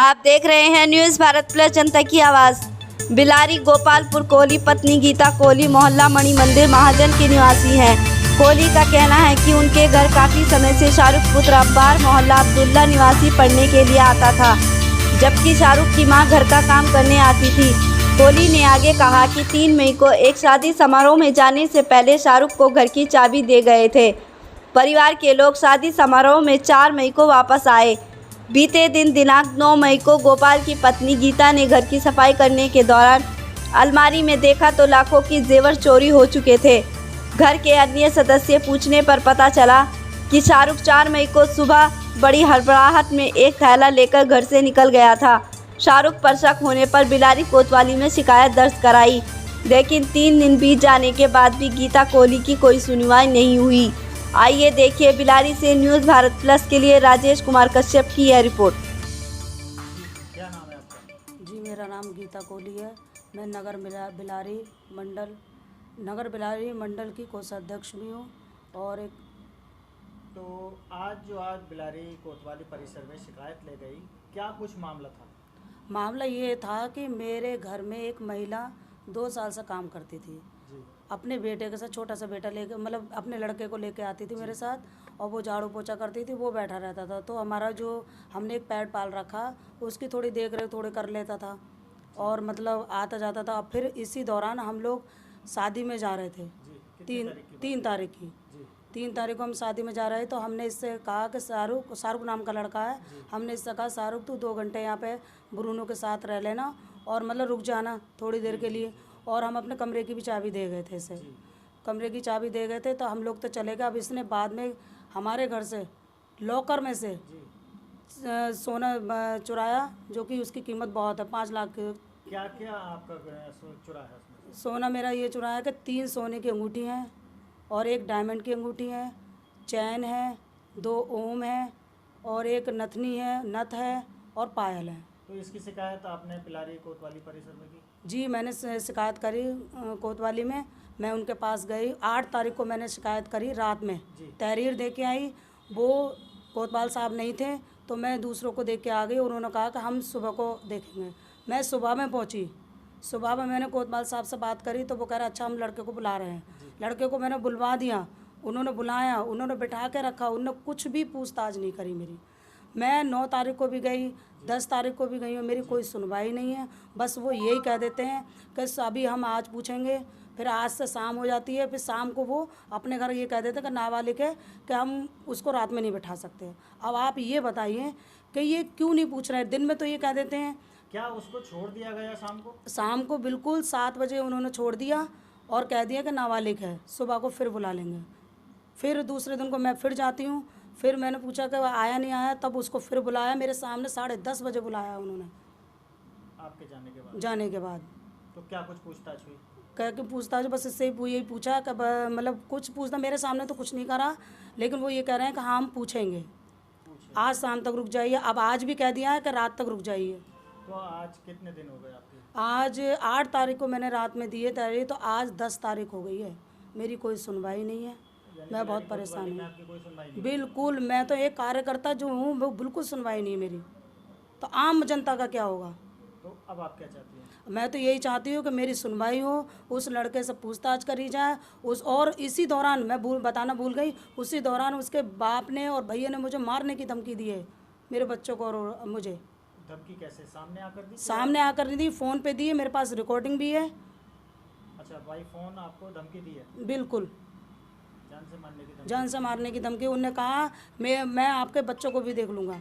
आप देख रहे हैं न्यूज़ भारत प्लस, जनता की आवाज़। बिलारी गोपालपुर कोहली पत्नी गीता कोहली मोहल्ला मणि मंदिर महाजन के निवासी हैं। कोहली का कहना है कि उनके घर काफ़ी समय से शाहरुख पुत्र अब्बार मोहल्ला अब्दुल्ला निवासी पढ़ने के लिए आता था, जबकि शाहरुख की मां घर का काम करने आती थी। कोहली ने आगे कहा कि 3 मई को एक शादी समारोह में जाने से पहले शाहरुख को घर की चाबी दे गए थे। परिवार के लोग शादी समारोह में 4 मई को वापस आए। बीते दिन दिनांक 9 मई को गोपाल की पत्नी गीता ने घर की सफाई करने के दौरान अलमारी में देखा तो लाखों की जेवर चोरी हो चुके थे। घर के अन्य सदस्य पूछने पर पता चला कि शाहरुख 4 मई को सुबह बड़ी हड़बड़ाहट में एक थैला लेकर घर से निकल गया था। शाहरुख पर शक होने पर बिलारी कोतवाली में शिकायत दर्ज कराई, लेकिन 3 दिन बीत जाने के बाद भी गीता कोहली की कोई सुनवाई नहीं हुई। आइए देखिए बिलारी से न्यूज़ भारत प्लस के लिए राजेश कुमार कश्यप की यह रिपोर्ट। क्या नाम है आपका? जी, मेरा नाम गीता कोहली है। मैं नगर बिलारी मंडल की कोषाध्यक्ष भी हूँ। और एक तो आज बिलारी कोतवाली परिसर में शिकायत ले गई, क्या कुछ मामला था? मामला ये था कि मेरे घर में एक महिला 2 साल से काम करती थी। जी। अपने बेटे के साथ, छोटा सा बेटा लेके, मतलब अपने लड़के को लेके आती थी मेरे साथ, और वो झाड़ू पोछा करती थी, वो बैठा रहता था। तो हमारा जो हमने एक पेट पाल रखा, उसकी थोड़ी देख रेख थोड़ी कर लेता था, और मतलब आता जाता था। फिर इसी दौरान हम लोग शादी में जा रहे थे। जी। 3 तारीख की। जी। 3 तारीख को हम शादी में जा रहे हैं। तो हमने इससे कहा कि शाहरुख नाम का लड़का है, हमने इससे कहा शाहरुख तू 2 घंटे यहाँ पे ब्रूनो के साथ रह लेना, और मतलब रुक जाना थोड़ी देर के लिए। और हम अपने कमरे की भी चाबी दे गए थे इसे, कमरे की चाबी दे गए थे। तो हम लोग तो चले गए। अब इसने बाद में हमारे घर से लॉकर में से सोना चुराया, जो कि उसकी कीमत बहुत है, 5 लाख। क्या क्या आपका चुरा है उसमें? सोना मेरा ये चुराया कि 3 सोने की अंगूठी हैं, और 1 डायमंड की अंगूठी है, चैन है, 2 ओम है, और 1 नथनी है, नथ है, और पायल है। तो इसकी शिकायत आपने बिलारी कोतवाली परिसर में की? जी, मैंने शिकायत करी कोतवाली में। मैं उनके पास गई, 8 तारीख को मैंने शिकायत करी रात में। तहरीर दे के आई। वो कोतवाल साहब नहीं थे, तो मैं दूसरों को देख के आ गई। उन्होंने कहा कि हम सुबह को देखेंगे। मैं सुबह में पहुंची। सुबह में मैंने कोतवाल साहब से बात करी, तो वो कह रहे अच्छा हम लड़के को बुला रहे हैं। लड़के को मैंने बुलवा दिया, उन्होंने बुलाया, उन्होंने बिठा के रखा, उन्होंने कुछ भी पूछताछ नहीं करी मेरी। मैं 9 तारीख को भी गई, 10 तारीख को भी गई हूँ, मेरी कोई सुनवाई नहीं है। बस वो यही कह देते हैं कि अभी हम आज पूछेंगे, फिर आज से शाम हो जाती है, फिर शाम को वो अपने घर ये कह देते हैं कि नाबालिग है, कि हम उसको रात में नहीं बैठा सकते। अब आप ये बताइए कि ये क्यों नहीं पूछ रहे हैं? दिन में तो ये कह देते हैं। क्या उसको छोड़ दिया गया शाम को? शाम को बिल्कुल 7 बजे उन्होंने छोड़ दिया, और कह दिया कि नाबालिग है, सुबह को फिर बुला लेंगे। फिर दूसरे दिन को मैं फिर जाती हूँ, फिर मैंने पूछा कि वह आया नहीं आया, तब उसको फिर बुलाया। मेरे सामने 10:30 बजे बुलाया उन्होंने। आपके जाने के बाद तो क्या कुछ पूछताछ हुई? कह के पूछताछ बस इससे यही पूछा कि मतलब कुछ पूछना, मेरे सामने तो कुछ नहीं करा, लेकिन वो ये कह रहे हैं कि हाँ हम पूछेंगे, आज शाम तक रुक जाइए। अब आज भी कह दिया है कि रात तक रुक जाइए। तो आज कितने दिन हो गए आपके? आज 8 तारीख को मैंने रात में दिए तहरीर, तो आज 10 तारीख हो गई है, मेरी कोई सुनवाई नहीं है। मैं बहुत परेशान हूँ। बिल्कुल, मैं तो एक कार्यकर्ता जो हूँ, वो बिल्कुल सुनवाई नहीं है मेरी। तो आम जनता का क्या होगा? तो अब आप क्या चाहती हैं? मैं तो यही चाहती हूँ कि मेरी सुनवाई हो, उस लड़के से पूछताछ करी जाए। और इसी दौरान मैं बताना भूल गई, उसी दौरान उसके बाप ने और भैया ने मुझे मारने की धमकी दी है, मेरे बच्चों को और मुझे। धमकी कैसे? सामने आकर दी? सामने आकर दी, फ़ोन पे दी है, मेरे पास रिकॉर्डिंग भी है। अच्छा, भाई फ़ोन आपको धमकी दी है? बिल्कुल, जान से मारने की धमकी? जान से मारने की धमकी। उन्होंने कहा मैं आपके बच्चों को भी देख लूँगा।